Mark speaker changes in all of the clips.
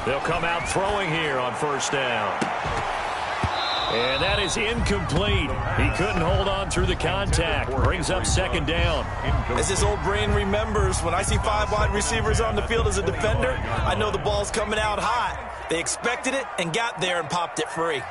Speaker 1: They'll come out throwing here on first down. And that is incomplete. He couldn't hold on through the contact. Brings up second down.
Speaker 2: As his old brain remembers, when I see 5 wide receivers on the field as a defender, I know the ball's coming out hot. They expected it and got there and popped it free.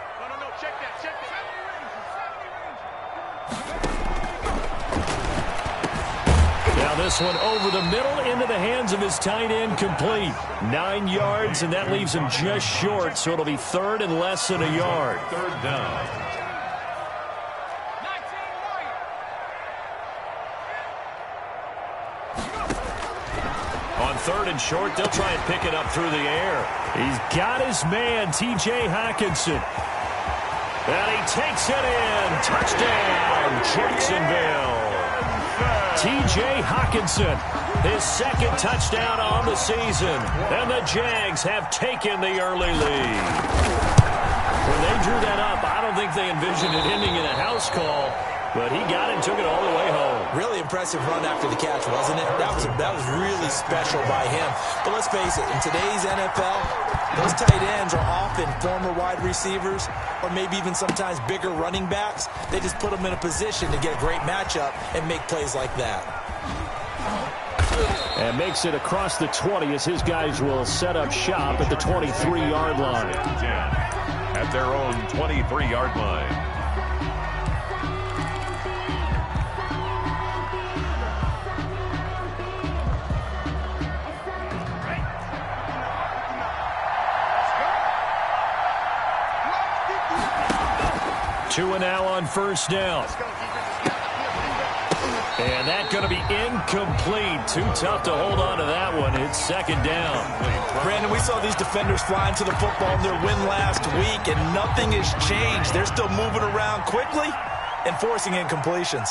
Speaker 1: Now this one over the middle into the hands of his tight end, complete. 9 yards, and that leaves him just short, so it'll be third and less than a yard.
Speaker 3: Third down.
Speaker 1: On third and short, they'll try and pick it up through the air. He's got his man, T.J. Hockenson. And he takes it in. Touchdown, Jacksonville. T.J. Hockenson, his second touchdown on the season. And the Jags have taken the early lead. When they drew that up, I don't think they envisioned it ending in a house call. But he got it and took it all the way home.
Speaker 2: Really impressive run after the catch, wasn't it? That was really special by him. But let's face it, in today's NFL, those tight ends are often former wide receivers or maybe even sometimes bigger running backs. They just put them in a position to get a great matchup and make plays like that.
Speaker 1: And makes it across the 20 as his guys will set up shop at the 23-yard line.
Speaker 3: At their own 23-yard line.
Speaker 1: Two and now on first down. And that's going to be incomplete. Too tough to hold on to that one. It's second down.
Speaker 2: Brandon, we saw these defenders flying to the football in their win last week, and nothing has changed. They're still moving around quickly and forcing incompletions.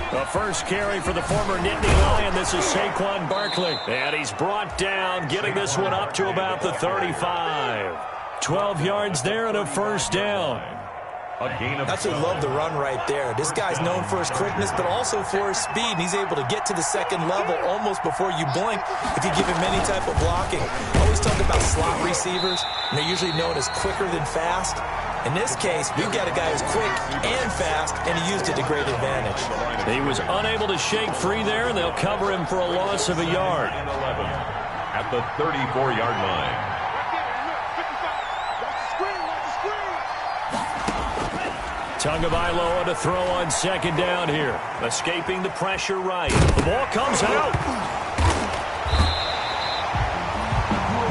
Speaker 1: The first carry for the former Nittany Lion. This is Saquon Barkley. And he's brought down, getting this one up to about the 35. 12 yards there and a first down.
Speaker 2: That's what love the run right there. This guy's known for his quickness, but also for his speed. He's able to get to the second level almost before you blink if you give him any type of blocking. I always talk about slot receivers, and they're usually known as quicker than fast. In this case, we've got a guy who's quick and fast, and he used it to great advantage.
Speaker 1: He was unable to shake free there, and they'll cover him for a loss of a yard.
Speaker 3: At the 34-yard line.
Speaker 1: Tagovailoa to throw on second down here. Escaping the pressure right. The ball comes out.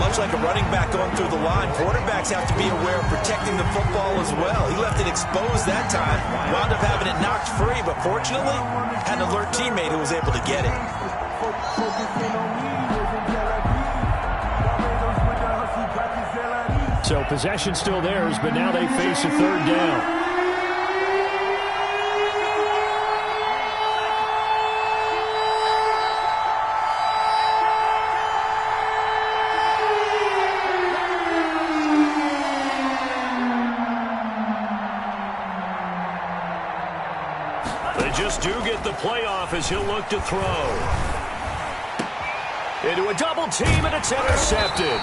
Speaker 2: Much like a running back going through the line, quarterbacks have to be aware of protecting the football as well. He left it exposed that time, wound up having it knocked free, but fortunately, had an alert teammate who was able to get it.
Speaker 1: So possession still theirs, but now they face a third down. Do get the playoff as he'll look to throw. Into a double team, and it's intercepted.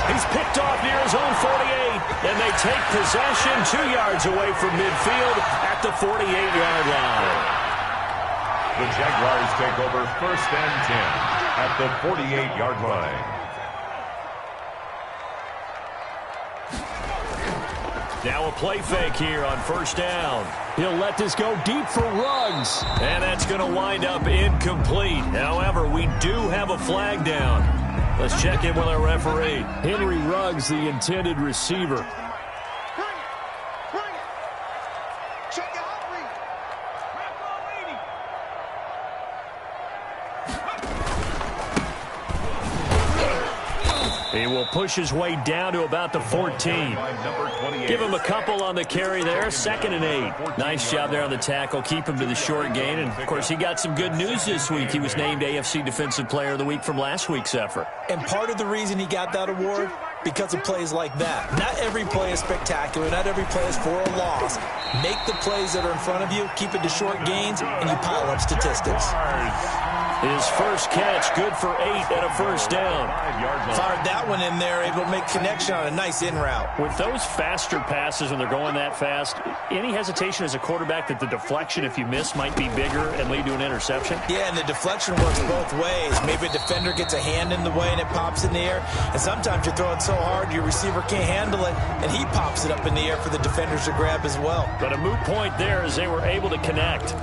Speaker 1: He's picked off near his own 48, and they take possession 2 yards away from midfield at the 48-yard line.
Speaker 3: The Jaguars take over first and 10 at the 48-yard line.
Speaker 1: Now a play fake here on first down. He'll let this go deep for Ruggs. And that's going to wind up incomplete. However, we do have a flag down. Let's check in with our referee. Henry Ruggs, the intended receiver. He will push his way down to about the 14. Give him a couple on the carry there. 2nd and 8. Nice job there on the tackle. Keep him to the short gain. And, of course, he got some good news this week. He was named AFC Defensive Player of the Week from last week's effort.
Speaker 2: And part of the reason he got that award, because of plays like that. Not every play is spectacular. Not every play is for a loss. Make the plays that are in front of you, keep it to short gains, and you pile up statistics.
Speaker 1: His first catch, good for 8 and a first down.
Speaker 2: Fired that one in there, able to make connection on a nice in route.
Speaker 1: With those faster passes when they're going that fast, any hesitation as a quarterback that the deflection, if you miss, might be bigger and lead to an interception?
Speaker 2: Yeah, and the deflection works both ways. Maybe a defender gets a hand in the way and it pops in the air. And sometimes you throw it so hard your receiver can't handle it, and he pops it up in the air for the defenders to grab as well.
Speaker 1: But a moot point there as they were able to connect.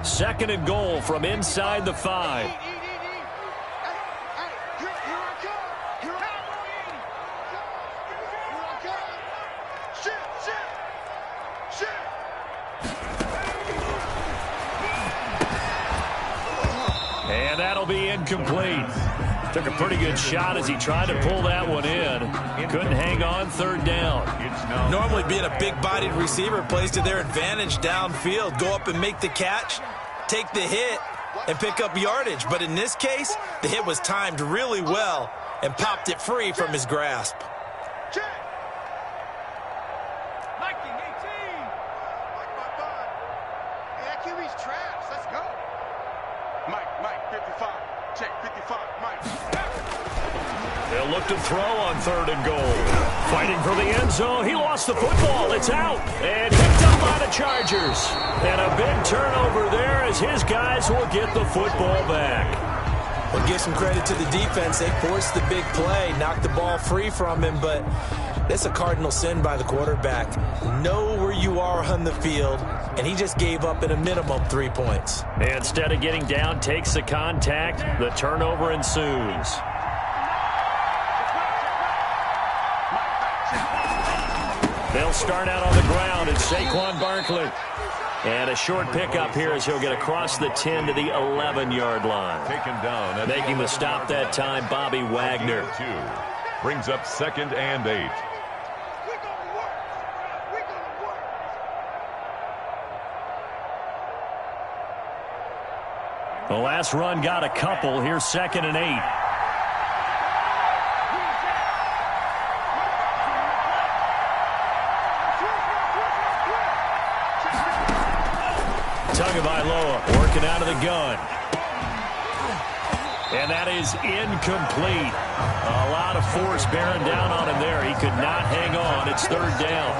Speaker 1: Second and goal from inside the 5. And that'll be incomplete. Took a pretty good shot as he tried to pull that one in. Couldn't hang on, third down.
Speaker 2: Normally being a big-bodied receiver plays to their advantage downfield. Go up and make the catch, take the hit, and pick up yardage. But in this case, the hit was timed really well and popped it free from his grasp.
Speaker 1: They'll look to throw on third and goal. Fighting for the end zone. He lost the football. It's out. And picked up by the Chargers. And a big turnover there as his guys will get the football back.
Speaker 2: Well, give some credit to the defense. They forced the big play, knocked the ball free from him, but that's a cardinal sin by the quarterback. Know where you are on the field, and he just gave up at a minimum 3 points.
Speaker 1: Instead of getting down, takes the contact. The turnover ensues. They'll start out on the ground. It's Saquon Barkley. And a short pickup here as he'll get across the 10 to the 11-yard line.
Speaker 3: Taken down.
Speaker 1: Making the stop that time, Bobby Wagner.
Speaker 3: Brings up 2nd and 8.
Speaker 1: The last run got a couple. Here's 2nd and 8. Tagovailoa working out of the gun. And that is incomplete. A lot of force bearing down on him there. He could not hang on. It's third down.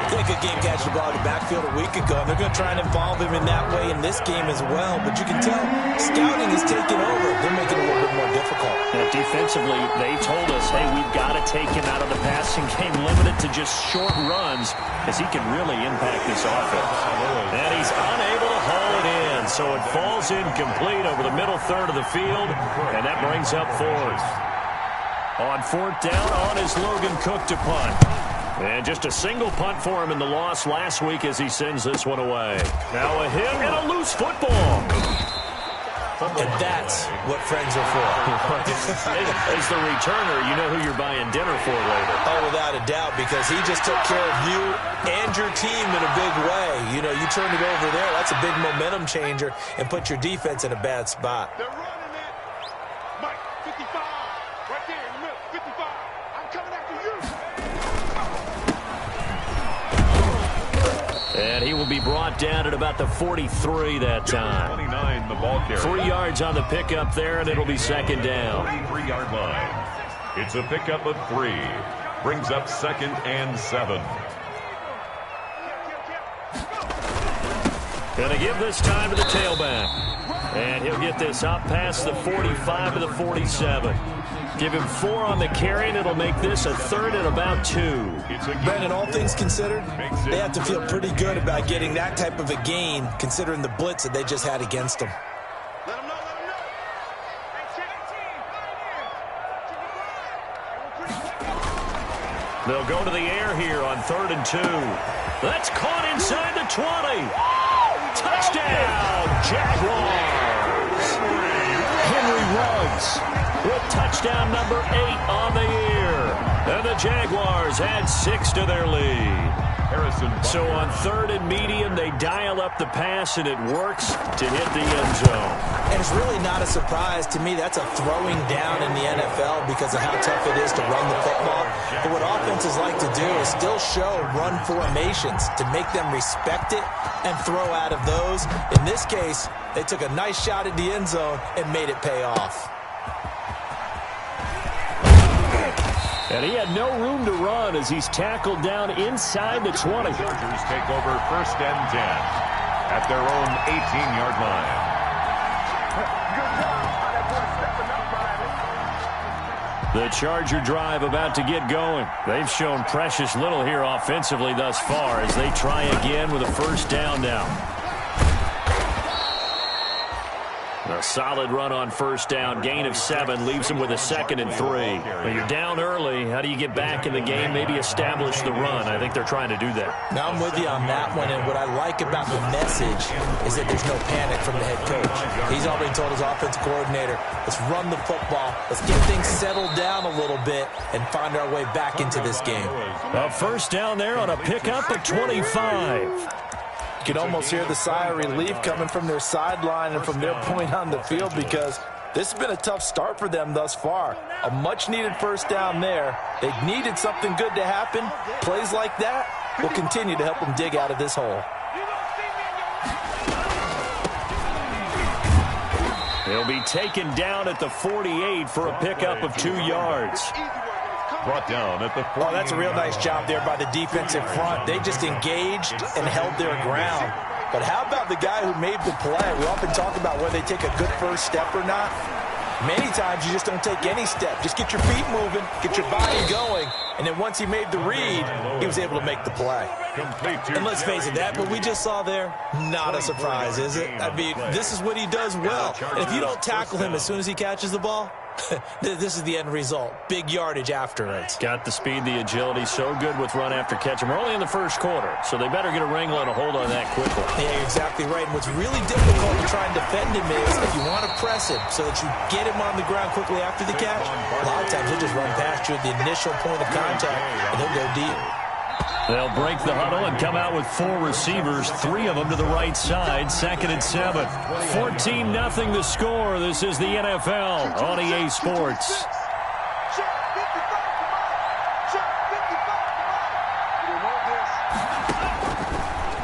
Speaker 2: They could game catch the ball in the backfield a week ago, and they're going to try and involve him in that way in this game as well. But you can tell scouting is taking over. They're making it a little bit more difficult.
Speaker 1: Now, defensively, they told us, hey, we've got to take him out of the passing game, limited to just short runs, as he can really impact this offense. And he's unable to haul it in, so it falls incomplete over the middle third of the field, and that brings up 4th. On 4th down, on is Logan Cook to punt. And just a single punt for him in the loss last week as he sends this one away. Now a hit and a loose football.
Speaker 2: And that's what friends are for.
Speaker 1: As the returner, you know who you're buying dinner for later.
Speaker 2: Oh, without a doubt, because he just took care of you and your team in a big way. You know, you turned it over there. That's a big momentum changer and put your defense in a bad spot.
Speaker 4: They're running it. Mike, 55. Right there in the middle. 55. I'm coming after you.
Speaker 1: And he will be brought down at about the 43 that time.
Speaker 3: 29, the ball carrier.
Speaker 1: 3 yards on the pickup there, and it'll be 2nd down.
Speaker 3: 3-yard line. It's a pickup of 3. Brings up 2nd and 7.
Speaker 1: Gonna give this time to the tailback. And he'll get this up past the 45 to the 47. Give him 4 on the carry, and it'll make this a 3rd and about 2.
Speaker 2: Brandon, all things considered, they have to feel pretty good about getting that type of a gain, considering the blitz that they just had against them.
Speaker 4: Let them know, let them know.
Speaker 1: They'll go to the air here on 3rd and 2. That's caught inside the 20. Touchdown, Jaguars. Henry Ruggs with touchdown number 8 on the year. And the Jaguars add 6 to their lead. So on 3rd and medium, they dial up the pass, and it works to hit the end zone.
Speaker 2: And it's really not a surprise to me. That's a throwing down in the NFL because of how tough it is to run the football. But what offenses like to do is still show run formations to make them respect it and throw out of those. In this case, they took a nice shot at the end zone and made it pay off.
Speaker 1: And he had no room to run as he's tackled down inside the 20.
Speaker 3: The Chargers take over 1st and 10 at their own 18-yard line.
Speaker 1: The Charger drive about to get going. They've shown precious little here offensively thus far as they try again with a 1st down now. A solid run on 1st down. Gain of 7 leaves them with a 2nd and 3. When you're down early, how do you get back in the game, maybe establish the run? I think they're trying to do that.
Speaker 2: Now I'm with you on that one, and what I like about the message is that there's no panic from the head coach. He's already told his offensive coordinator, let's run the football, let's get things settled down a little bit and find our way back into this game.
Speaker 1: A 1st down there on a pickup at 25.
Speaker 2: You can almost hear the sigh of relief coming from their sideline and from their point on the field because this has been a tough start for them thus far. A much-needed 1st down there. They needed something good to happen. Plays like that will continue to help them dig out of this hole.
Speaker 1: He'll be taken down at the 48 for a pickup of 2 yards.
Speaker 3: Brought down at the 40.
Speaker 2: Oh, that's a real nice job there by the defensive front. They just engaged and held their ground. But how about the guy who made the play? We often talk about whether they take a good first step or not. Many times you just don't take any step. Just get your feet moving, get your body going, and then once he made the read, he was able to make the play. And let's face it, that what we just saw there, not a surprise, is it? I mean, this is what he does well. And if you don't tackle him as soon as he catches the ball, this is the end result. Big yardage after it.
Speaker 1: Got the speed, the agility, so good with run after catch. And we're only in the 1st quarter, so they better get a wrangle and a hold on that quickly.
Speaker 2: Yeah, you're exactly right. And what's really difficult to try and defend him is if you want to press him so that you get him on the ground quickly after the catch, a lot of times he'll just run past you at the initial point of contact, and he'll go deep.
Speaker 1: They'll break the huddle and come out with 4 receivers, 3 of them to the right side, 2nd and 7. 14-0 the score. This is the NFL on EA Sports.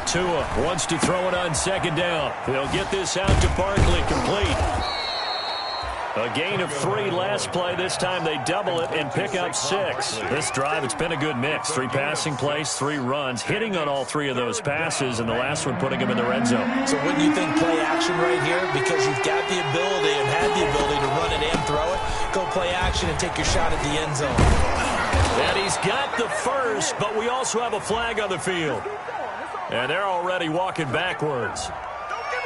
Speaker 1: Tua wants to throw it on 2nd down. They'll get this out to Barkley, complete. A gain of 3 last play. This time they double it and pick up 6. This drive, it's been a good mix. 3 passing plays, 3 runs, hitting on all 3 of those passes, and the last one putting them in the red zone.
Speaker 2: So wouldn't you think play action right here? Because you've got the ability and had the ability to run it and throw it. Go play action and take your shot at the end zone.
Speaker 1: And he's got the first, but we also have a flag on the field. And they're already walking backwards.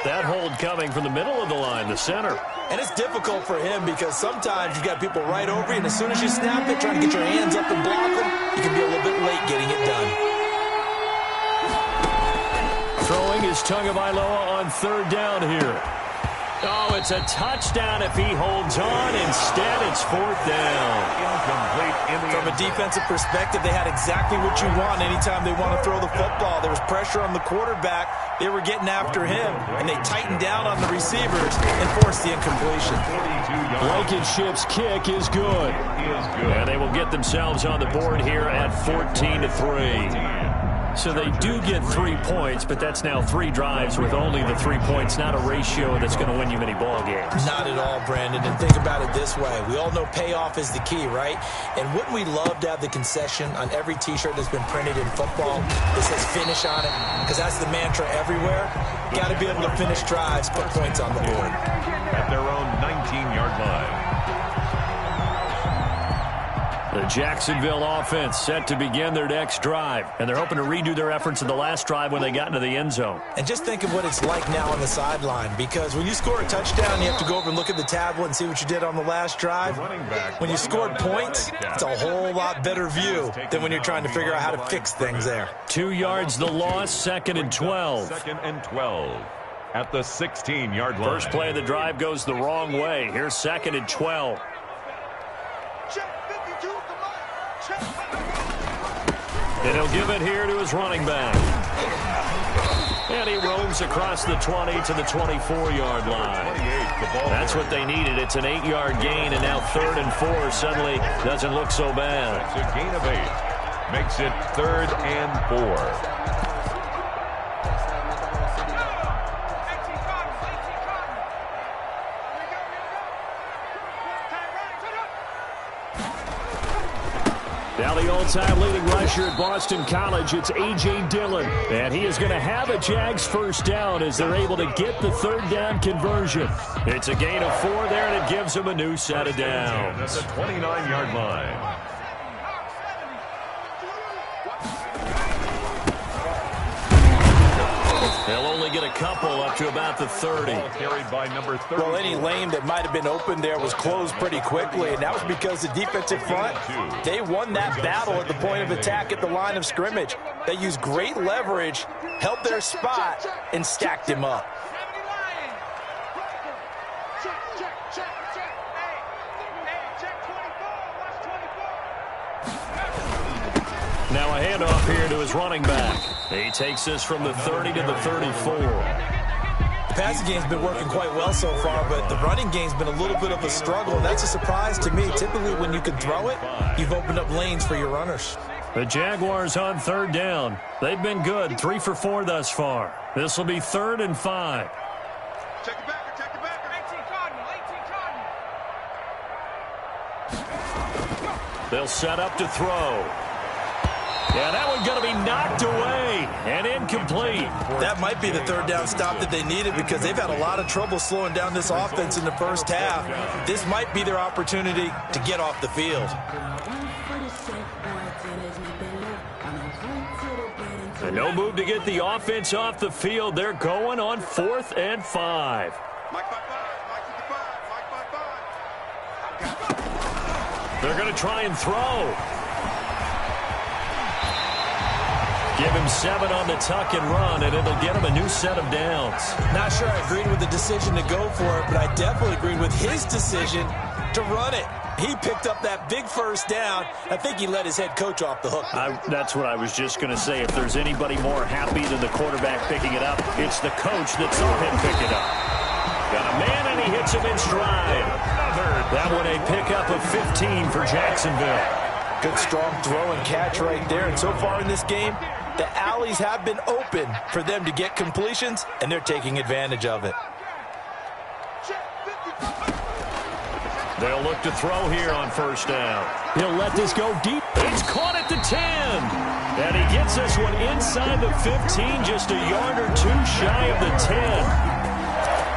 Speaker 1: That hold coming from the middle of the line, the center.
Speaker 2: And it's difficult for him because sometimes you've got people right over you, and as soon as you snap it, trying to get your hands up and block them, you can be a little bit late getting it done.
Speaker 1: Throwing is Tagovailoa on 3rd down here. Oh, it's a touchdown if he holds on. Instead, it's 4th down.
Speaker 2: From a defensive perspective, they had exactly what you want anytime they want to throw the football. There was pressure on the quarterback. They were getting after him, and they tightened down on the receivers and forced the incompletion.
Speaker 1: Blankenship's kick is good. And they will get themselves on the board here at 14-3. So they do get 3 points, but that's now 3 drives with only the 3 points. Not a ratio that's going to win you many ball games.
Speaker 2: Not at all, Brandon. And think about it this way. We all know payoff is the key, right? And wouldn't we love to have the concession on every T-shirt that's been printed in football that says finish on it? Because that's the mantra everywhere. Got to be able to finish drives, put points on the board.
Speaker 3: At their own 19-yard line.
Speaker 1: The Jacksonville offense set to begin their next drive, and they're hoping to redo their efforts in the last drive when they got into the end zone.
Speaker 2: And just think of what it's like now on the sideline, because when you score a touchdown, you have to go over and look at the tablet and see what you did on the last drive. When you scored points, it's a whole lot better view than when you're trying to figure out how to fix things there.
Speaker 1: 2 yards the loss, 2nd and 12.
Speaker 3: 2nd and 12 at the 16-yard line.
Speaker 1: First play of the drive goes the wrong way. Here's 2nd and 12. And he'll give it here to his running back. And he roams across the 20 to the 24-yard line. That's what they needed. It's an 8-yard gain, and now 3rd and 4 suddenly doesn't look so bad.
Speaker 3: It's a gain of 8. Makes it 3rd and 4.
Speaker 1: Now the all-time leading rusher at Boston College, it's A.J. Dillon. And he is going to have a Jags first down as they're able to get the 3rd down conversion. It's a gain of 4 there, and it gives them a new set of downs.
Speaker 3: At the 29-yard line.
Speaker 1: They'll only get a couple up to about the 30.
Speaker 3: Carried by number 30.
Speaker 2: Well, any lane that might have been open there was closed pretty quickly, and that was because the defensive front, they won that battle at the point of attack at the line of scrimmage. They used great leverage, held their spot, and stacked him up.
Speaker 1: Now a handoff here to his running back. He takes this from the 30 to the 34.
Speaker 2: The passing game's been working quite well so far, but the running game's been a little bit of a struggle, and that's a surprise to me. Typically, when you can throw it, you've opened up lanes for your runners.
Speaker 1: The Jaguars on 3rd down. They've been good, 3 for 4 thus far. This will be 3rd and 5.
Speaker 4: Check the backer, check the backer. 18 Cardinal.
Speaker 1: They'll set up to throw. Yeah, that one's going to be knocked away and incomplete.
Speaker 2: That might be the 3rd down stop that they needed because they've had a lot of trouble slowing down this offense in the first half. This might be their opportunity to get off the field.
Speaker 1: And no move to get the offense off the field. They're going on 4th and 5.
Speaker 4: Mike 5-5, Mike 55, Mike 5-5.
Speaker 1: They're going to try and throw. Give him 7 on the tuck and run, and it'll get him a new set of downs.
Speaker 2: Not sure I agreed with the decision to go for it, but I definitely agreed with his decision to run it. He picked up that big first down. I think he let his head coach off the hook.
Speaker 1: That's what I was just going to say. If there's anybody more happy than the quarterback picking it up, it's the coach that saw him pick it up. Got a man, and he hits him in stride. That one a pickup of 15 for Jacksonville.
Speaker 2: Good, strong throw and catch right there. And so far in this game, the alleys have been open for them to get completions, and they're taking advantage of it.
Speaker 1: They'll look to throw here on 1st down. He'll let this go deep. It's caught at the 10. And he gets this one inside the 15, just a yard or 2 shy of the 10.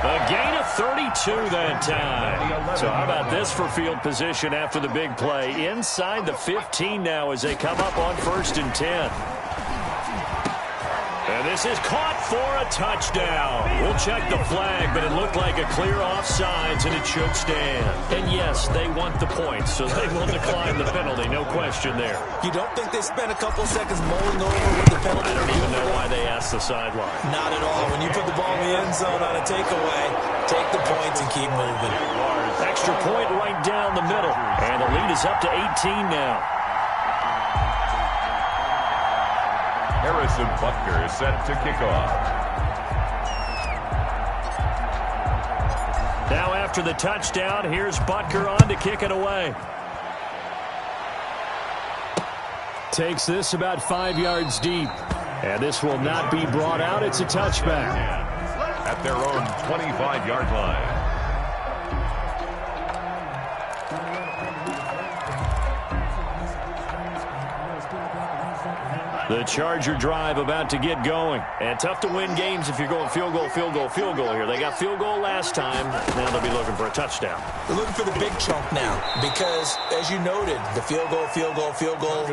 Speaker 1: A gain of 32 that time. So how about this for field position after the big play? Inside the 15 now as they come up on 1st and 10. And this is caught for a touchdown. We'll check the flag, but it looked like a clear offsides, and it should stand. And yes, they want the points, so they will decline the penalty, no question there.
Speaker 2: You don't think they spent a couple seconds mulling over with the penalty?
Speaker 1: I don't even know why they asked the sideline.
Speaker 2: Not at all. When you put the ball in the end zone on a takeaway, take the points and keep moving.
Speaker 1: Extra point right down the middle, and the lead is up to 18 now.
Speaker 3: Harrison Butker is set to kick off.
Speaker 1: Now after the touchdown, here's Butker on to kick it away. Takes this about 5 yards deep. And this will not be brought out. It's a touchback.
Speaker 3: At their own 25-yard line.
Speaker 1: The Charger drive about to get going. And tough to win games if you're going field goal, field goal, field goal here. They got field goal last time. Now they'll be looking for a touchdown.
Speaker 2: They're looking for the big chunk now because, as you noted, the field goal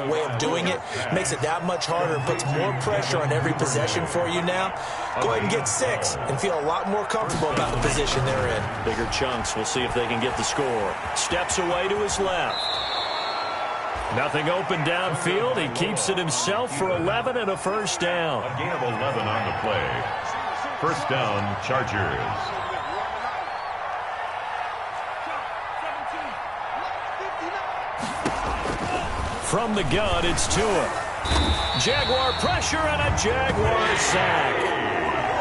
Speaker 2: way of doing it makes it that much harder and puts more pressure on every possession for you now. Go ahead and get 6 and feel a lot more comfortable about the position they're in.
Speaker 1: Bigger chunks. We'll see if they can get the score. Steps away to his left. Nothing open downfield. He keeps it himself for 11 and a first down.
Speaker 3: A gain of 11 on the play. First down, Chargers.
Speaker 1: From the gun, it's Tua. Jaguar pressure and a Jaguar sack.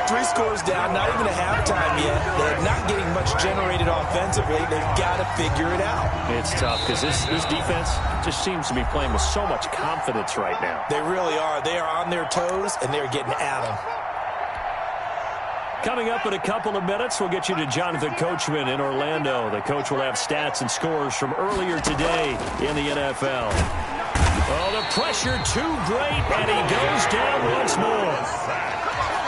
Speaker 2: 3 scores down, not even a halftime yet. They're not getting much generated offensively. They've got to figure it out.
Speaker 1: It's tough because this defense just seems to be playing with so much confidence right now.
Speaker 2: They really are. They are on their toes, and they're getting at them.
Speaker 1: Coming up in a couple of minutes, we'll get you to Jonathan Coachman in Orlando. The coach will have stats and scores from earlier today in the NFL. Oh, the pressure too great, and he goes down once more.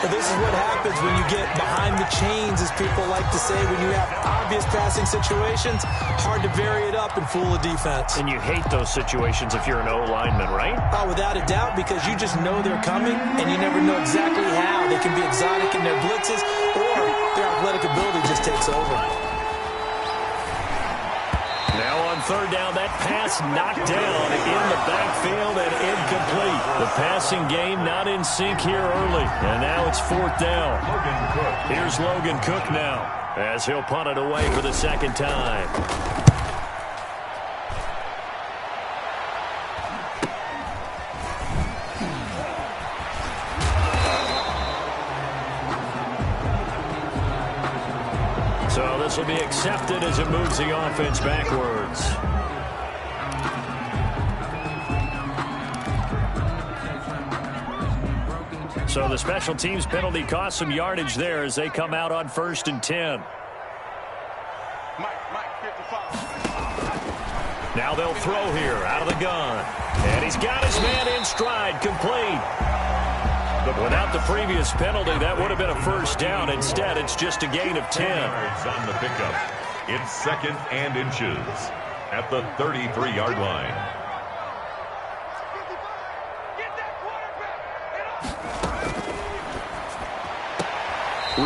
Speaker 2: But this is what happens when you get behind the chains, as people like to say. When you have obvious passing situations, hard to vary it up and fool a defense.
Speaker 1: And you hate those situations if you're an O-lineman, right?
Speaker 2: Oh, without a doubt, because you just know they're coming, and you never know exactly how. They can be exotic in their blitzes, or their athletic ability just takes over.
Speaker 1: Now on third down, that pass knocked down in the backfield and incomplete. The passing game not in sync here early, and now it's fourth down. Here's Logan Cook now, as he'll punt it away for the second time. So this will be accepted as it moves the offense backwards. So the special teams penalty cost some yardage there as they come out on 1st and 10. Now they'll throw here out of the gun. And he's got his man in stride, complete. Without the previous penalty, that would have been a first down. Instead, it's just a gain of 10.
Speaker 3: On the pickup. It's 2nd and inches at the 33-yard line.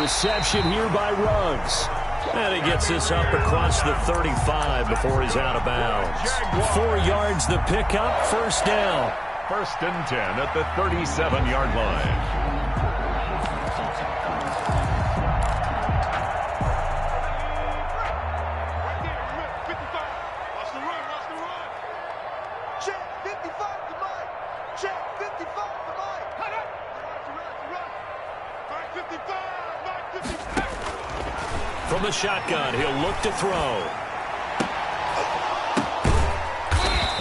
Speaker 1: Reception here by Ruggs. And he gets this up across the 35 before he's out of bounds. 4 yards the pickup, first down.
Speaker 3: 1st and 10 at the 37-yard line.
Speaker 1: From the shotgun, he'll look to throw.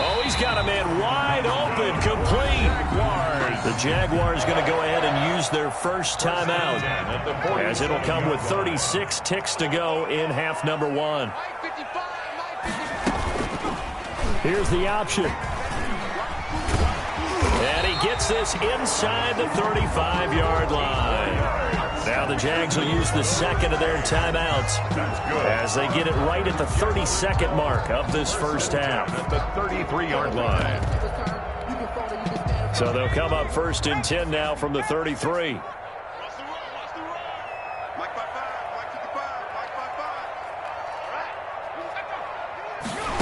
Speaker 1: Oh, he's got a man wide open, complete. The Jaguars going to go ahead and use their first timeout, as it'll come with 36 ticks to go in half number 1. Here's the option. And he gets this inside the 35-yard line. Now the Jags will use the second of their timeouts as they get it right at the 32nd mark of this first half.
Speaker 3: At the 33-yard line.
Speaker 1: So they'll come up 1st and 10 now from the 33.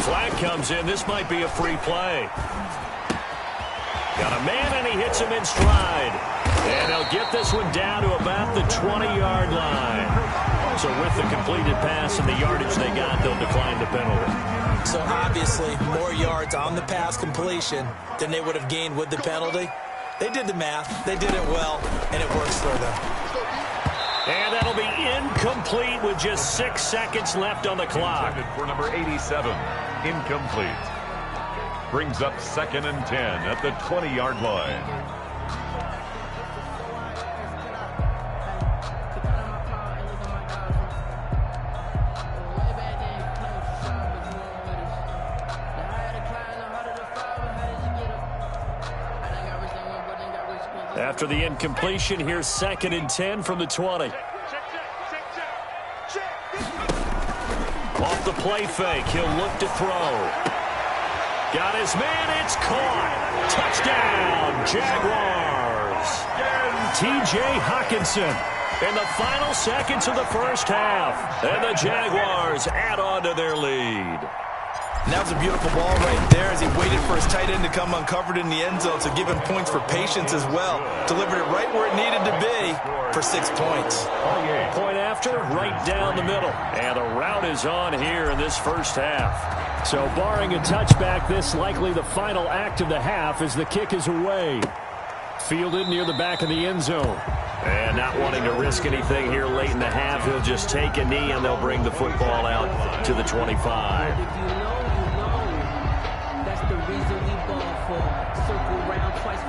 Speaker 1: Flag comes in. This might be a free play. Got a man, and he hits him in stride. And they'll get this one down to about the 20-yard line. So with the completed pass and the yardage they got, they'll decline the penalty.
Speaker 2: So obviously, more yards on the pass completion than they would have gained with the penalty. They did the math. They did it well, and it works for them.
Speaker 1: And that'll be incomplete with just 6 seconds left on the clock.
Speaker 3: For number 87, incomplete. Brings up 2nd and 10 at the 20-yard line.
Speaker 1: After the incompletion, here's 2nd and 10 from the 20. Off the play fake, he'll look to throw. Got his man, it's caught. Touchdown, Jaguars. T.J. Hockenson in the final seconds of the first half. And the Jaguars add on to their lead.
Speaker 2: And that was a beautiful ball right there as he waited for his tight end to come uncovered in the end zone, so give him points for patience as well. Delivered it right where it needed to be for 6 points.
Speaker 1: Point after, right down the middle. And the route is on here in this first half. So barring a touchback, this likely the final act of the half as the kick is away. Fielded near the back of the end zone. And not wanting to risk anything here late in the half, he'll just take a knee and they'll bring the football out to the 25.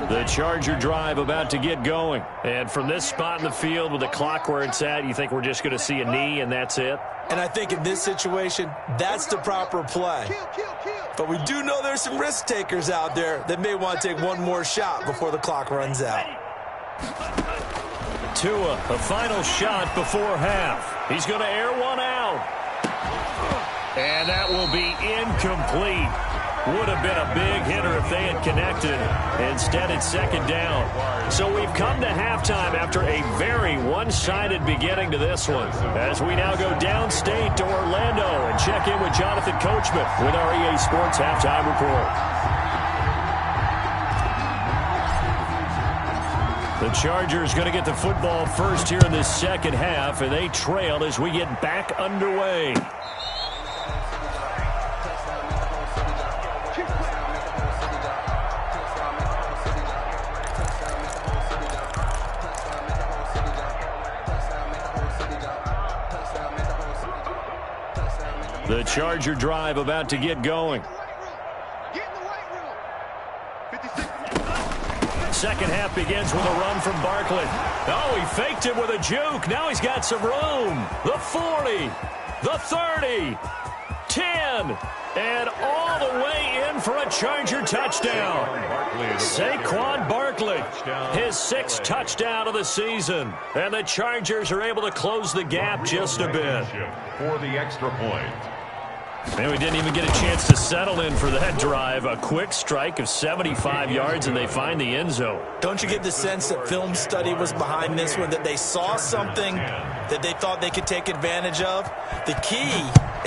Speaker 1: The Charger drive about to get going. And from this spot in the field with the clock where it's at, you think we're just going to see a knee and that's it?
Speaker 2: And I think in this situation, that's the proper play. But we do know there's some risk takers out there that may want to take one more shot before the clock runs out.
Speaker 1: Tua, a final shot before half. He's going to air one out. And that will be incomplete. Would have been a big hitter if they had connected. Instead, it's second down. So we've come to halftime after a very one-sided beginning to this one. As we now go downstate to Orlando and check in with Jonathan Coachman with our EA Sports Halftime Report. The Chargers going to get the football first here in this second half, and they trail as we get back underway. The Charger drive about to get going. Second half begins with a run from Barkley. Oh, he faked it with a juke. Now he's got some room. The 40, the 30, 10, and all the way in for a Charger touchdown. Saquon Barkley, his 6th touchdown of the season. And the Chargers are able to close the gap just a bit.
Speaker 3: For the extra point.
Speaker 1: And we didn't even get a chance to settle in for that drive. A quick strike of 75 yards, and they find the end zone.
Speaker 2: Don't you get the sense that film study was behind this one, that they saw something that they thought they could take advantage of? The key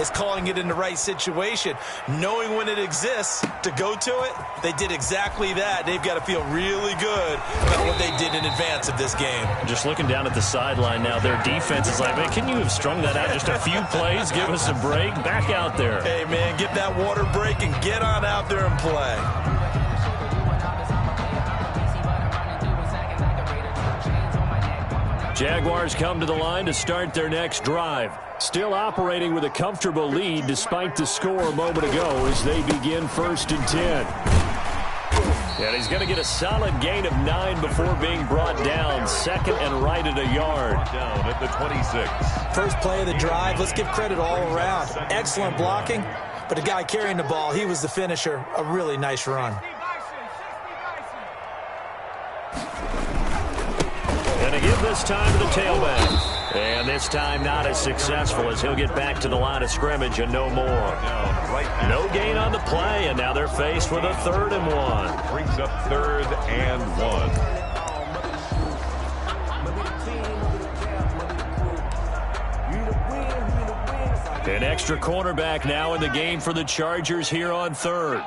Speaker 2: is calling it in the right situation, knowing when it exists to go to it. They did exactly that. They've got to feel really good about what they did in advance of this game.
Speaker 1: Just looking down at the sideline now, their defense is like, man, can you have strung that out just a few plays? Give us a break. Back out there.
Speaker 2: Hey, man, get that water break and get on out there and play.
Speaker 1: Jaguars come to the line to start their next drive. Still operating with a comfortable lead despite the score a moment ago as they begin 1st and 10. And he's going to get a solid gain of 9 before being brought down. Second and right at a yard.
Speaker 3: Down at the 26.
Speaker 2: First play of the drive, let's give credit all around. Excellent blocking, but the guy carrying the ball, he was the finisher. A really nice run.
Speaker 1: And a give this time to the tailback. And this time not as successful as he'll get back to the line of scrimmage and no more. No gain on the play, and now they're faced with a 3rd and 1.
Speaker 3: Brings up 3rd and 1.
Speaker 1: An extra cornerback now in the game for the Chargers here on 3rd.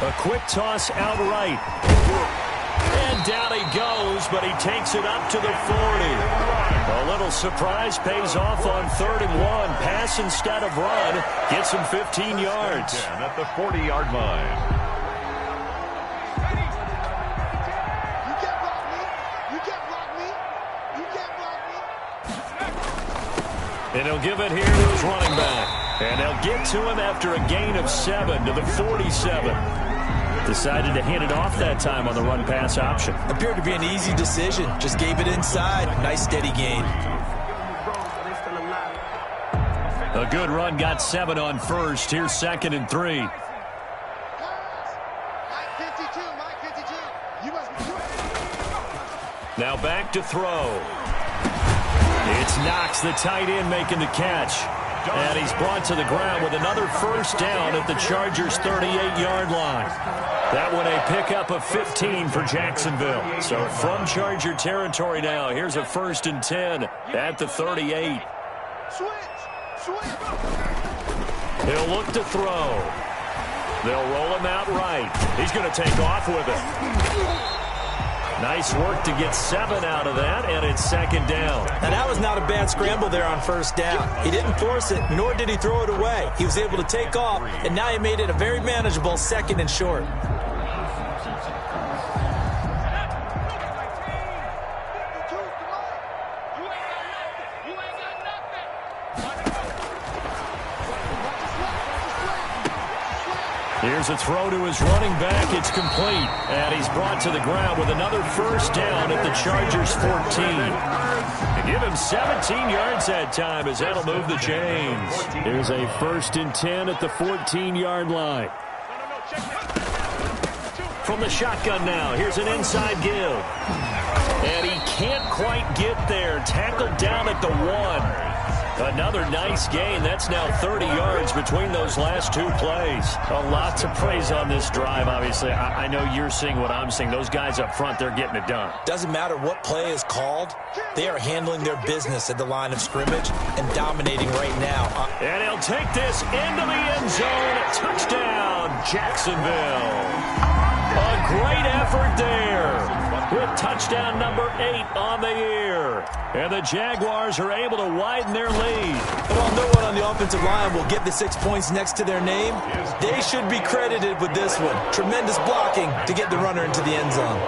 Speaker 1: A quick toss outright. And down he goes, but he takes it up to the 40. A little surprise pays off on 3rd and 1. Pass instead of run. Gets him 15 yards.
Speaker 3: At the 40-yard line.
Speaker 1: And he'll give it here to his running back. And they'll get to him after a gain of 7 to the 47. Decided to hand it off that time on the run-pass option.
Speaker 2: Appeared to be an easy decision. Just gave it inside. Nice steady gain.
Speaker 1: A good run, got 7 on 1st. Here's 2nd and 3. Now back to throw. It's Knox, the tight end, making the catch. And he's brought to the ground with another 1st down at the Chargers' 38-yard line. That one a pickup of 15 for Jacksonville. So from Charger territory now, here's a 1st and 10 at the 38. He'll look to throw. They'll roll him out right. He's going to take off with it. Nice work to get 7 out of that, and it's 2nd down.
Speaker 2: Now, that was not a bad scramble there on 1st down. He didn't force it, nor did he throw it away. He was able to take off, and now he made it a very manageable 2nd and short.
Speaker 1: Here's a throw to his running back. It's complete. And he's brought to the ground with another 1st down at the Chargers' 14. They give him 17 yards that time as that'll move the chains. Here's a 1st and 10 at the 14-yard line. From the shotgun now, here's an inside give. And he can't quite get there. Tackled down at the 1. Another nice gain. That's now 30 yards between those last 2 plays. A lot to praise on this drive, obviously. I know you're seeing what I'm seeing. Those guys up front, they're getting it done.
Speaker 2: Doesn't matter what play is called. They are handling their business at the line of scrimmage and dominating right now.
Speaker 1: And he'll take this into the end zone. Touchdown, Jacksonville. A great effort there with touchdown number 8 on the year. And the Jaguars are able to widen their lead.
Speaker 2: And while no one on the offensive line will get the 6 points next to their name, they should be credited with this one. Tremendous blocking to get the runner into the end zone.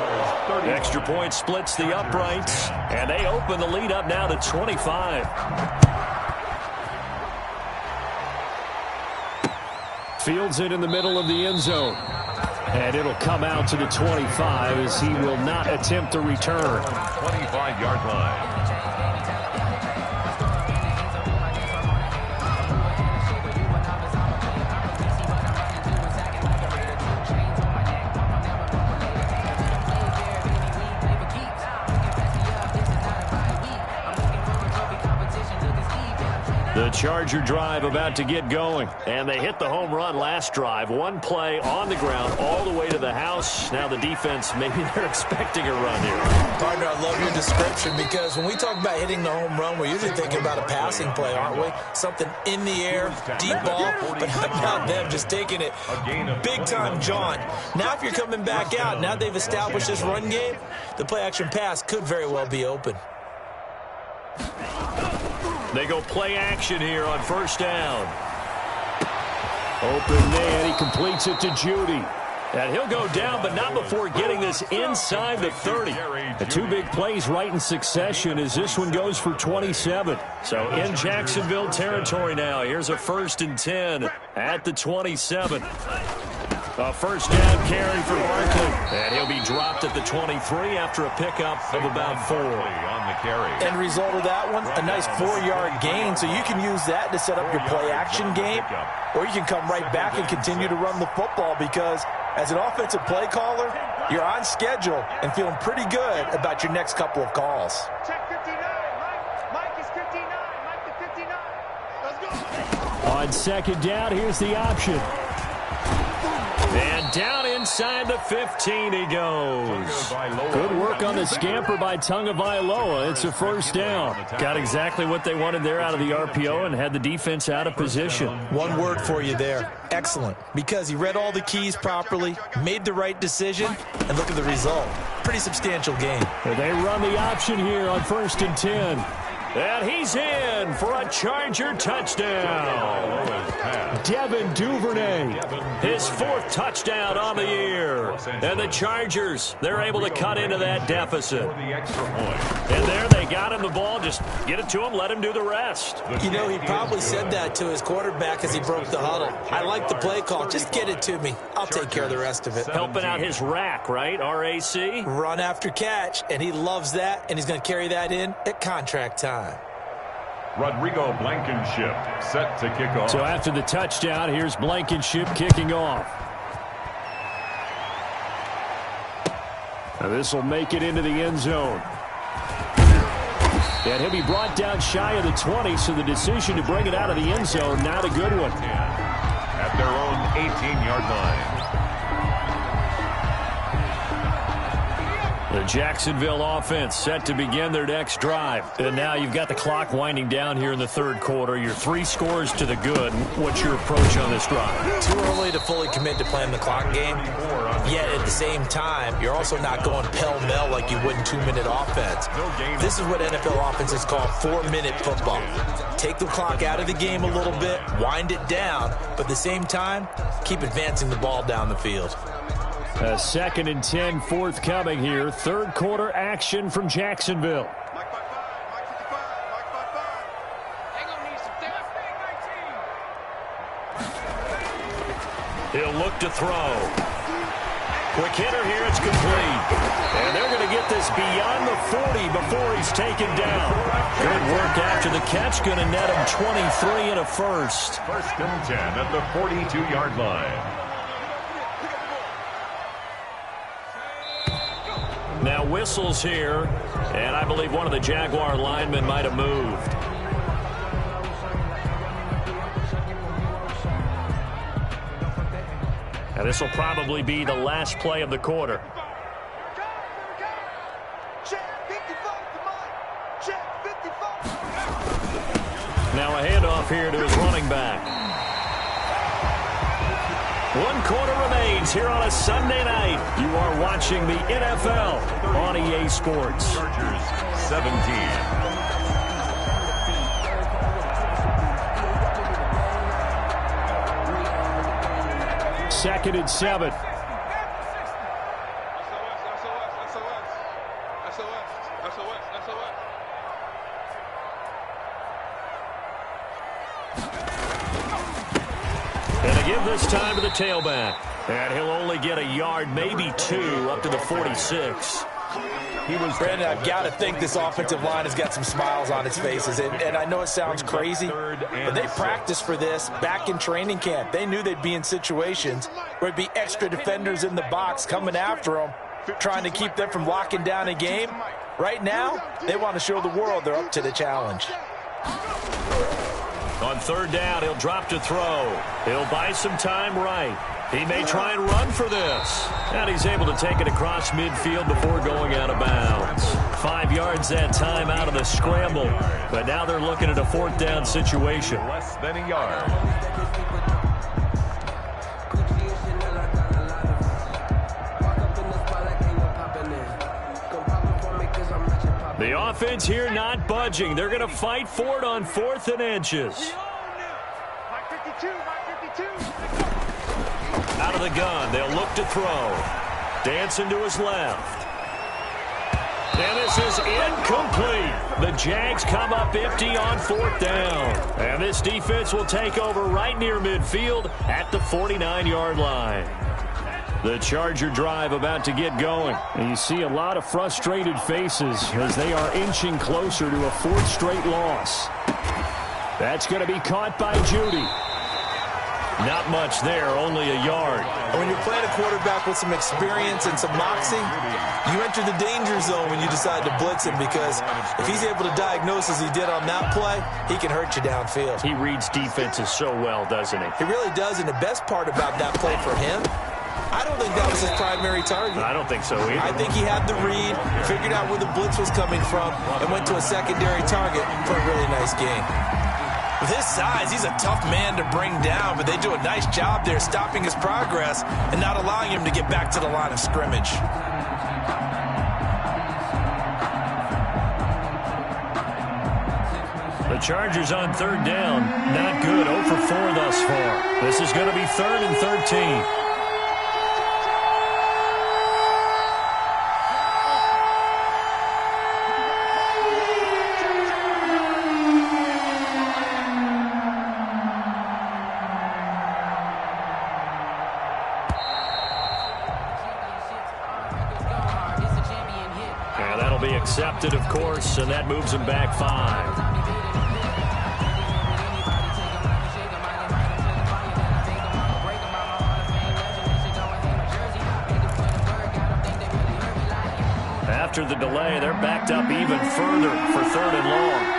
Speaker 1: Extra point splits the uprights, and they open the lead up now to 25. Fields it in the middle of the end zone. And it'll come out to the 25 as he will not attempt to return.
Speaker 3: 25-yard line.
Speaker 1: The Charger drive about to get going. And they hit the home run last drive. 1 play on the ground all the way to the house. Now the defense, maybe they're expecting a run here.
Speaker 2: Partner, I love your description because when we talk about hitting the home run, we're usually thinking about a passing play, aren't we? Something in the air, deep ball, but how about them just taking it big-time jaunt. Now if you're coming back out, now they've established this run game, the play-action pass could very well be open.
Speaker 1: They go play action here on 1st down. Open man, he completes it to Judy. And he'll go down, but not before getting this inside the 30. The 2 big plays right in succession as this one goes for 27. So in Jacksonville territory now, here's a 1st and 10 at the 27. A 1st down carry for Barkley. And he'll be dropped at the 23 after a pickup of about 4.
Speaker 3: On the carry.
Speaker 2: End result of that one, a nice 4-yard gain, so you can use that to set up your play-action game, or you can come right back and continue to run the football because as an offensive play caller, you're on schedule and feeling pretty good about your next couple of calls.
Speaker 4: Check 59. Mike is 59. Mike to 59. Let's go.
Speaker 1: On 2nd down, here's the option. And down inside the 15 he goes. Good work on the scamper by Tagovailoa. It's a 1st down. Got exactly what they wanted there out of the RPO and had the defense out of position.
Speaker 2: One word for you there. Excellent. Because he read all the keys properly, made the right decision, and look at the result. Pretty substantial game.
Speaker 1: They run the option here on 1st and 10. And he's in for a Charger touchdown. Devin Duvernay, his 4th touchdown on the year. And the Chargers, they're able to cut into that deficit. And there they got him the ball. Just get it to him, let him do the rest.
Speaker 2: You know, he probably said that to his quarterback as he broke the huddle. I like the play call. Just get it to me. I'll take care of the rest of it.
Speaker 1: Helping out his rack, right? RAC?
Speaker 2: Run after catch, and he loves that, and he's going to carry that in at contract time.
Speaker 3: Rodrigo Blankenship set to kick off.
Speaker 1: So after the touchdown, here's Blankenship kicking off. Now this will make it into the end zone. And he'll be brought down shy of the 20, so the decision to bring it out of the end zone, not a good one.
Speaker 3: At their own 18-yard line.
Speaker 1: The Jacksonville offense set to begin their next drive. And now you've got the clock winding down here in the third quarter. You're 3 scores to the good. What's your approach on this drive?
Speaker 2: Too early to fully commit to playing the clock game. Yet at the same time, you're also not going pell-mell like you would in 2-minute offense. This is what NFL offenses call 4-minute football. Take the clock out of the game a little bit, wind it down, but at the same time, keep advancing the ball down the field.
Speaker 1: A 2nd and 10 forthcoming here. Third quarter action from Jacksonville. He'll look to throw. Quick hitter here, it's complete. And they're going to get this beyond the 40 before he's taken down. Good work after the catch, going to net him 23 and a first.
Speaker 3: 1st and 10 at the 42-yard line.
Speaker 1: Now whistles here, and I believe one of the Jaguar linemen might have moved. And this will probably be the last play of the quarter. Now a handoff here to his running back. 1 quarter remains here on a Sunday night. You are watching the NFL on EA Sports.
Speaker 3: Chargers 17.
Speaker 1: 2nd and 7. Give this time to the tailback. And he'll only get a yard, maybe 2, up to the 46.
Speaker 2: Brandon, I've got to think this offensive line has got some smiles on its faces. And I know it sounds crazy, but they practiced for this back in training camp. They knew they'd be in situations where there'd be extra defenders in the box coming after them, trying to keep them from locking down a game. Right now, they want to show the world they're up to the challenge.
Speaker 1: On 3rd down, he'll drop to throw. He'll buy some time right. He may try and run for this. And he's able to take it across midfield before going out of bounds. 5 yards that time out of the scramble. But now they're looking at a 4th down situation.
Speaker 3: Less than a yard.
Speaker 1: The offense here not budging. They're going to fight for it on 4th and inches. Out of the gun, they'll look to throw. Dancing to his left. And this is incomplete. The Jags come up empty on 4th down. And this defense will take over right near midfield at the 49-yard line. The Charger drive about to get going. And you see a lot of frustrated faces as they are inching closer to a 4th straight loss. That's going to be caught by Judy. Not much there, only a yard.
Speaker 2: When you're playing a quarterback with some experience and some moxie, you enter the danger zone when you decide to blitz him, because if he's able to diagnose as he did on that play, he can hurt you downfield.
Speaker 1: He reads defenses so well, doesn't he?
Speaker 2: He really does, and the best part about that play for him, I don't think that was his primary target.
Speaker 1: I don't think so either.
Speaker 2: I think he had the read, figured out where the blitz was coming from, and went to a secondary target for a really nice game. With his size, he's a tough man to bring down, but they do a nice job there stopping his progress and not allowing him to get back to the line of scrimmage.
Speaker 1: The Chargers on 3rd down. Not good. 0 for 4 thus far. This is going to be 3rd and 13. Be accepted, of course, and that moves him back 5. After the delay, they're backed up even further for 3rd and long.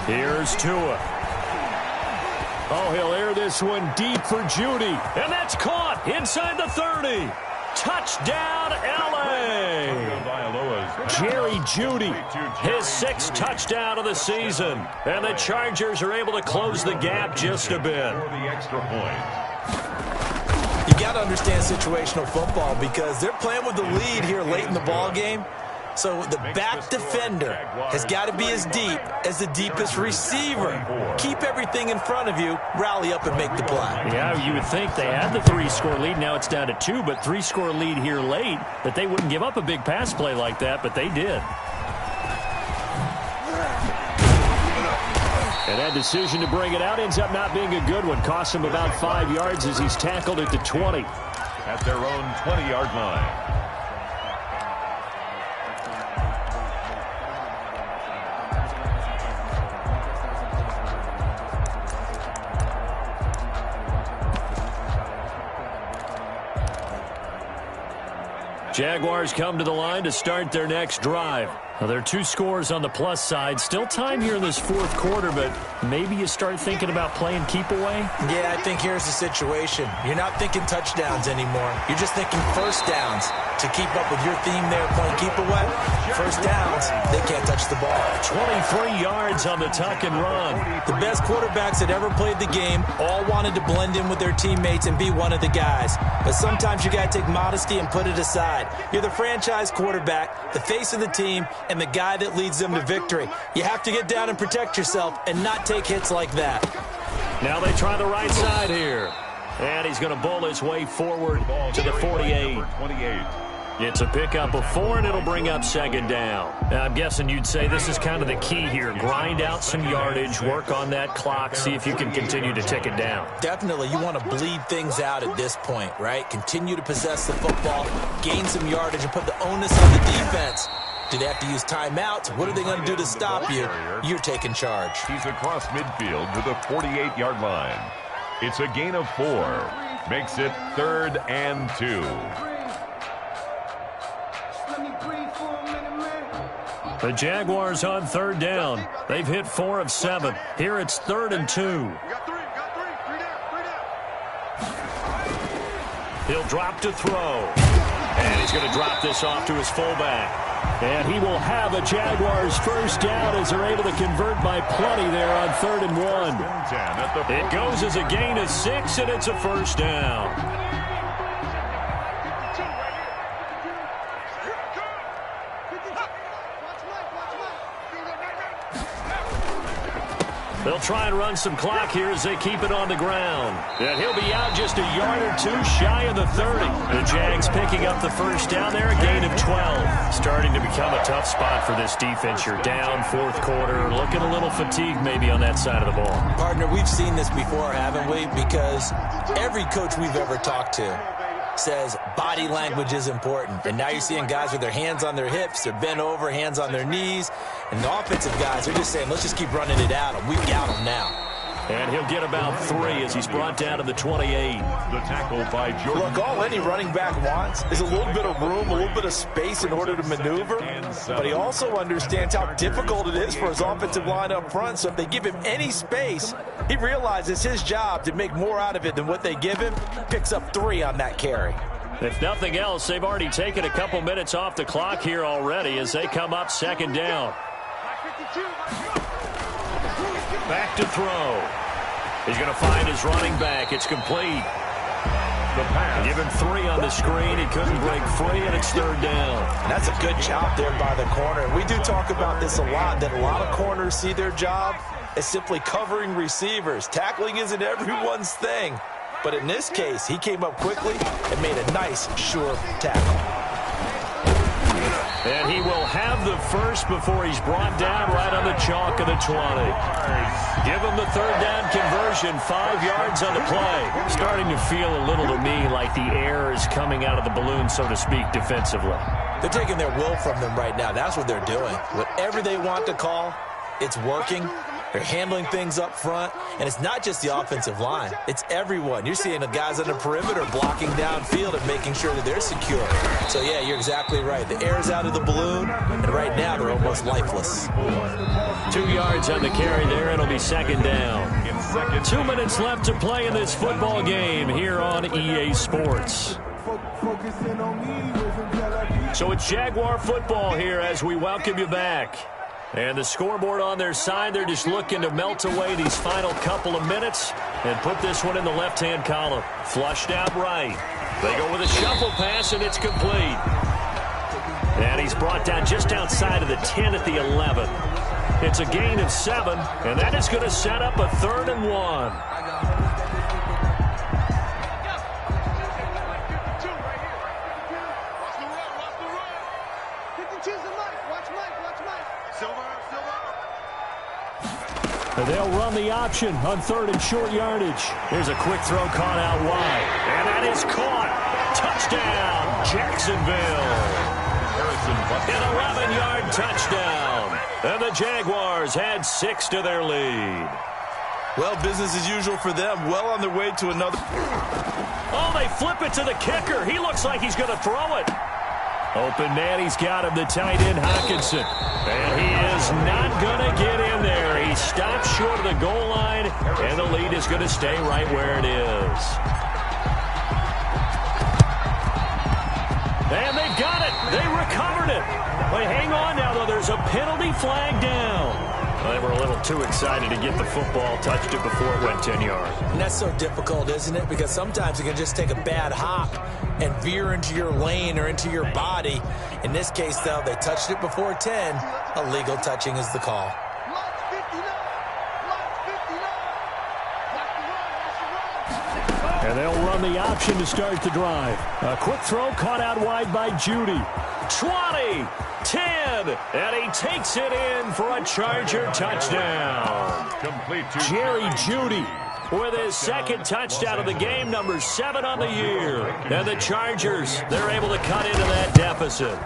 Speaker 1: Here's Tua. Oh, he'll air this one deep for Judy. And that's caught inside the 30. Touchdown, L.A. Jerry Judy, his 6th touchdown of the season. And the Chargers are able to close the gap just a bit.
Speaker 2: You got to understand situational football because they're playing with the lead here late in the ball game. So the back defender has got to be as deep as the deepest receiver. Keep everything in front of you, rally up and make the play.
Speaker 1: Yeah, you would think they had the 3-score lead. Now it's down to 2, but 3-score lead here late, that they wouldn't give up a big pass play like that, but they did. And that decision to bring it out ends up not being a good one. Costs him about 5 yards as he's tackled at the 20.
Speaker 3: At their own 20-yard line.
Speaker 1: Jaguars come to the line to start their next drive. Well, there are 2 scores on the plus side. Still time here in this 4th quarter, but maybe you start thinking about playing keep away?
Speaker 2: Yeah, I think here's the situation. You're not thinking touchdowns anymore. You're just thinking first downs. To keep up with your theme there, playing keep away, first downs, they can't touch the ball.
Speaker 1: 23 yards on the tuck and run.
Speaker 2: The best quarterbacks that ever played the game all wanted to blend in with their teammates and be one of the guys. But sometimes you got to take modesty and put it aside. You're the franchise quarterback, the face of the team, and the guy that leads them to victory. You have to get down and protect yourself and not take hits like that.
Speaker 1: Now they try the right side here. And he's going to bowl his way forward to the 48. It's a pickup of 4, and it'll bring up 2nd down. Now, I'm guessing you'd say this is kind of the key here. Grind out some yardage, work on that clock, see if you can continue to tick it down.
Speaker 2: Definitely. You want to bleed things out at this point, right? Continue to possess the football, gain some yardage, and put the onus on the defense. Do they have to use timeouts? What are they going to do to stop you? You're taking charge.
Speaker 3: He's across midfield to the 48-yard line. It's a gain of 4. Makes it 3rd and 2.
Speaker 1: The Jaguars on 3rd down. They've hit 4 of 7. Here it's 3rd and 2. He'll drop to throw. And he's going to drop this off to his fullback. And he will have a Jaguars first down as they're able to convert by plenty there on 3rd and 1. It goes as a gain of 6, and it's a first down. They'll try and run some clock here as they keep it on the ground. And he'll be out just a yard or 2 shy of the 30. The Jags picking up the first down there, a gain of 12. Starting to become a tough spot for this defense. You're down 4th quarter, looking a little fatigued maybe on that side of the ball.
Speaker 2: Partner, we've seen this before, haven't we? Because every coach we've ever talked to says body language is important. And now you're seeing guys with their hands on their hips, they're bent over, hands on their knees. And the offensive guys are just saying, let's just keep running it out. We've got them now.
Speaker 1: And he'll get about 3 as he's brought down to the 28.
Speaker 3: The tackle by Jordan.
Speaker 2: Look, all any running back wants is a little bit of room, a little bit of space in order to maneuver. But he also understands how difficult it is for his offensive line up front. So if they give him any space, he realizes his job to make more out of it than what they give him. Picks up 3 on that carry.
Speaker 1: If nothing else, they've already taken a couple minutes off the clock here already as they come up 2nd down. Back to throw. He's going to find his running back. It's complete.
Speaker 3: The pass.
Speaker 1: Give him 3 on the screen. He couldn't break free, and it's 3rd down.
Speaker 2: That's a good job there by the corner. We do talk about this a lot, that a lot of corners see their job as simply covering receivers. Tackling isn't everyone's thing. But in this case, he came up quickly and made a nice, sure tackle.
Speaker 1: And he will have the first before he's brought down right on the chalk of the 20. Give him the 3rd down conversion, 5 yards on the play. Starting to feel a little to me like the air is coming out of the balloon, so to speak, defensively.
Speaker 2: They're taking their will from them right now. That's what they're doing. Whatever they want to call, it's working. They're handling things up front, and it's not just the offensive line. It's everyone. You're seeing the guys on the perimeter blocking downfield and making sure that they're secure. So, yeah, you're exactly right. The air's out of the balloon, and right now they're almost lifeless.
Speaker 1: 2 yards on the carry there. It'll be second down. 2 minutes left to play in this football game here on EA Sports. So it's Jaguar football here as we welcome you back. And the scoreboard on their side, they're just looking to melt away these final couple of minutes and put this one in the left-hand column. Flushed out right. They go with a shuffle pass, and it's complete. And he's brought down just outside of the 10 at the 11. It's a gain of 7, and that is going to set up a 3rd and 1. They'll run the option on 3rd and short yardage. Here's a quick throw caught out wide. And that is caught. Touchdown, Jacksonville. An 11-yard touchdown. And the Jaguars had 6 to their lead.
Speaker 2: Well, business as usual for them. Well on their way to another.
Speaker 1: Oh, they flip it to the kicker. He looks like he's going to throw it. Open man, he's got him, the tight end, Hawkinson. And he is not going to get in there. He stops short of the goal line, and the lead is going to stay right where it is. And they've got it. They recovered it. But hang on now, though. There's a penalty flag down. Well, they were a little too excited to get the football, touched it before it went 10 yards.
Speaker 2: And that's so difficult, isn't it? Because sometimes you can just take a bad hop and veer into your lane or into your body. In this case, though, they touched it before 10. Illegal touching is the call.
Speaker 1: And they'll run the option to start the drive. A quick throw caught out wide by Judy. 20, 10, and he takes it in for a Charger touchdown.
Speaker 3: Complete to
Speaker 1: Jerry Judy with his second touchdown of the game, number 7 on the year. And the Chargers, they're able to cut into that deficit.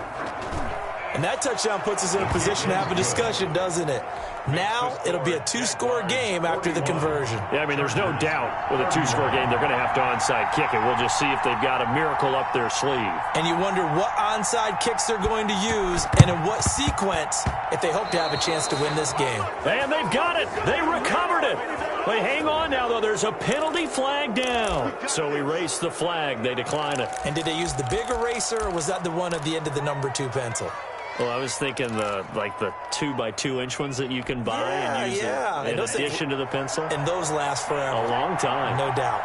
Speaker 2: And that touchdown puts us in a position to have a discussion, doesn't it? Now it'll be a 2-score game after the conversion.
Speaker 1: Yeah, I mean, there's no doubt with a 2-score game they're going to have to onside kick it. We'll just see if they've got a miracle up their sleeve.
Speaker 2: And you wonder what onside kicks they're going to use and in what sequence if they hope to have a chance to win this game.
Speaker 1: And they've got it. They recovered it. But hang on now, though. There's a penalty flag down. So erase the flag. They decline it.
Speaker 2: And did they use the big eraser, or was that the one at the end of the number 2 pencil?
Speaker 1: Well, I was thinking the 2-by-2-inch ones that you can buy and use in addition to the pencil.
Speaker 2: And those last forever.
Speaker 1: A long time.
Speaker 2: No doubt.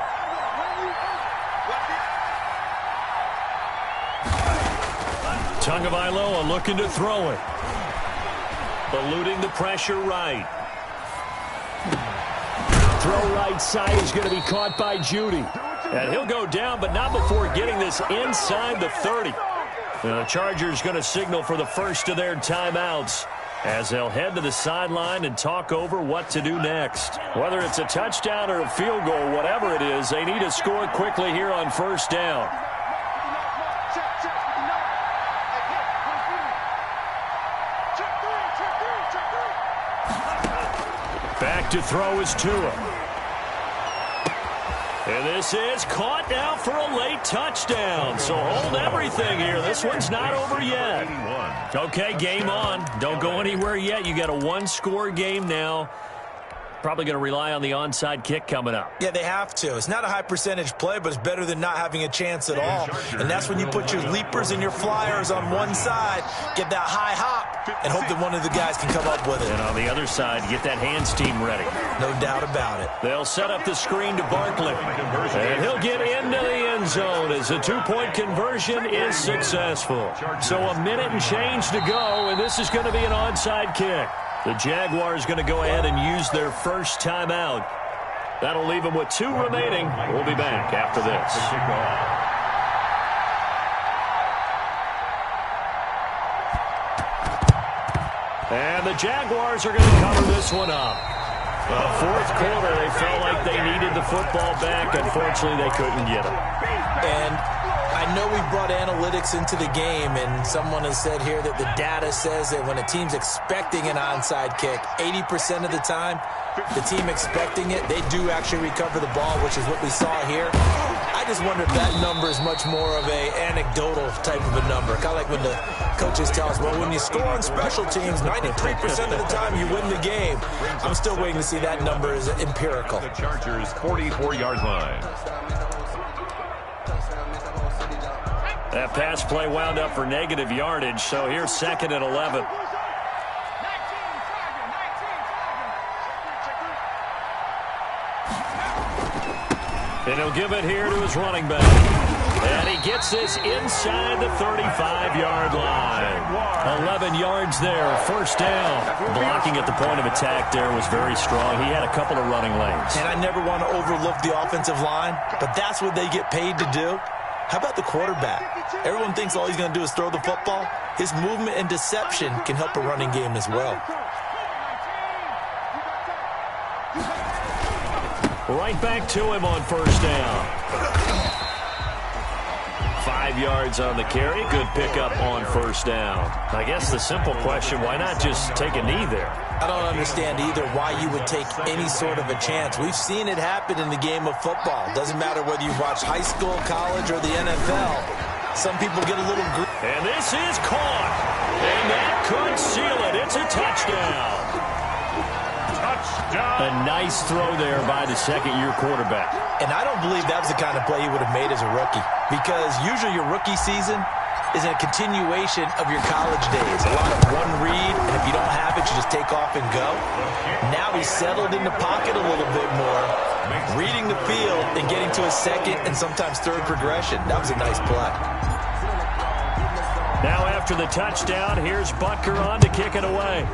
Speaker 1: Tagovailoa looking to throw it. Eluding the pressure right. Throw right side is going to be caught by Judy. And he'll go down, but not before getting this inside the 30. The Chargers going to signal for the first of their timeouts as they'll head to the sideline and talk over what to do next. Whether it's a touchdown or a field goal, whatever it is, they need to score quickly here on first down. Back to throw is Tua. And this is caught now for a late touchdown. So hold everything here. This one's not over yet. Okay, game on. Don't go anywhere yet. You got a 1-score game now. Probably going to rely on the onside kick coming up.
Speaker 2: Yeah, they have to. It's not a high percentage play, but it's better than not having a chance at all. And that's when you put your leapers and your flyers on one side, get that high hop, and hope that one of the guys can come up with it.
Speaker 1: And on the other side, get that hands team ready.
Speaker 2: No doubt about it.
Speaker 1: They'll set up the screen to Barkley. And he'll get into the end zone as the 2-point conversion is successful. So a minute and change to go, and this is going to be an onside kick. The Jaguars going to go ahead and use their first timeout. That'll leave them with 2 remaining. We'll be back after this. And the Jaguars are going to cover this one up. Fourth quarter, they felt like they needed the football back. Unfortunately, they couldn't get it.
Speaker 2: And I I know we brought analytics into the game, and someone has said here that the data says that when a team's expecting an onside kick, 80% of the time, the team expecting it, they do actually recover the ball, which is what we saw here. I just wonder if that number is much more of a anecdotal type of a number. Kind of like when the coaches tell us, well, when you score on special teams, 93% of the time you win the game. I'm still waiting to see that number is empirical.
Speaker 3: The Chargers' 44-yard line.
Speaker 1: That pass play wound up for negative yardage, so here's 2nd and 11. And he'll give it here to his running back. And he gets this inside the 35-yard line. 11 yards there, first down. Blocking at the point of attack there was very strong. He had a couple of running lanes.
Speaker 2: And I never want to overlook the offensive line, but that's what they get paid to do. How about the quarterback? Everyone thinks all he's going to do is throw the football. His movement and deception can help a running game as well.
Speaker 1: Right back to him on first down. 5 yards on the carry. Good pickup on first down. I guess the simple question, why not just take a knee there?
Speaker 2: I don't understand either why you would take any sort of a chance. We've seen it happen in the game of football. Doesn't matter whether you watch high school, college, or the NFL. Some people get a little...
Speaker 1: And this is caught. And that could seal it. It's a touchdown. A nice throw there by the second-year quarterback.
Speaker 2: And I don't believe that was the kind of play he would have made as a rookie, because usually your rookie season is a continuation of your college days. A lot of one read, and if you don't have it, you just take off and go. Now he's settled in the pocket a little bit more, reading the field and getting to his second and sometimes third progression. That was a nice play.
Speaker 1: Now after the touchdown, here's Butker on to kick it away.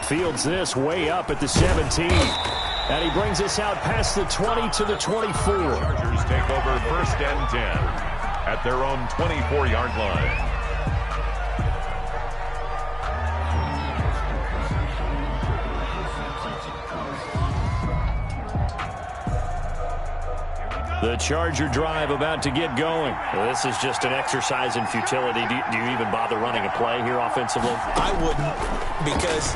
Speaker 1: Fields this way up at the 17. And he brings us out past the 20 to the 24.
Speaker 3: Chargers take over 1st and 10 at their own 24-yard line.
Speaker 1: The Charger drive about to get going. Well, this is just an exercise in futility. Do you even bother running a play here offensively?
Speaker 2: I wouldn't, because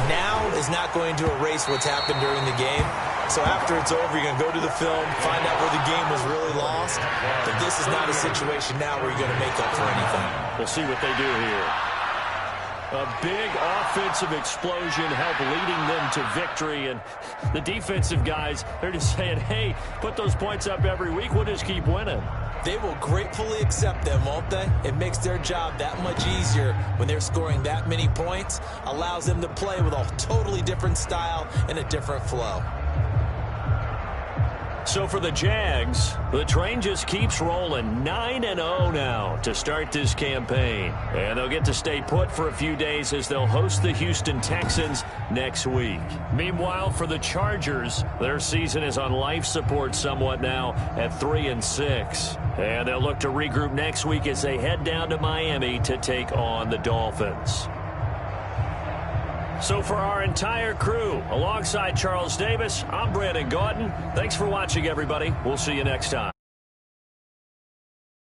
Speaker 2: now is not going to erase what's happened during the game. So after it's over, you're going to go to the film, find out where the game was really lost. But this is not a situation now where you're going to make up for anything.
Speaker 1: We'll see what they do here. A big offensive explosion helped leading them to victory. And the defensive guys, they're just saying, hey, put those points up every week. We'll just keep winning.
Speaker 2: They will gratefully accept them, won't they? It makes their job that much easier when they're scoring that many points. Allows them to play with a totally different style and a different flow.
Speaker 1: So for the Jags, the train just keeps rolling. 9-0 now to start this campaign. And they'll get to stay put for a few days as they'll host the Houston Texans next week. Meanwhile, for the Chargers, their season is on life support somewhat now at 3-6. And they'll look to regroup next week as they head down to Miami to take on the Dolphins. So for our entire crew, alongside Charles Davis, I'm Brandon Gaudin. Thanks for watching, everybody. We'll see you next time.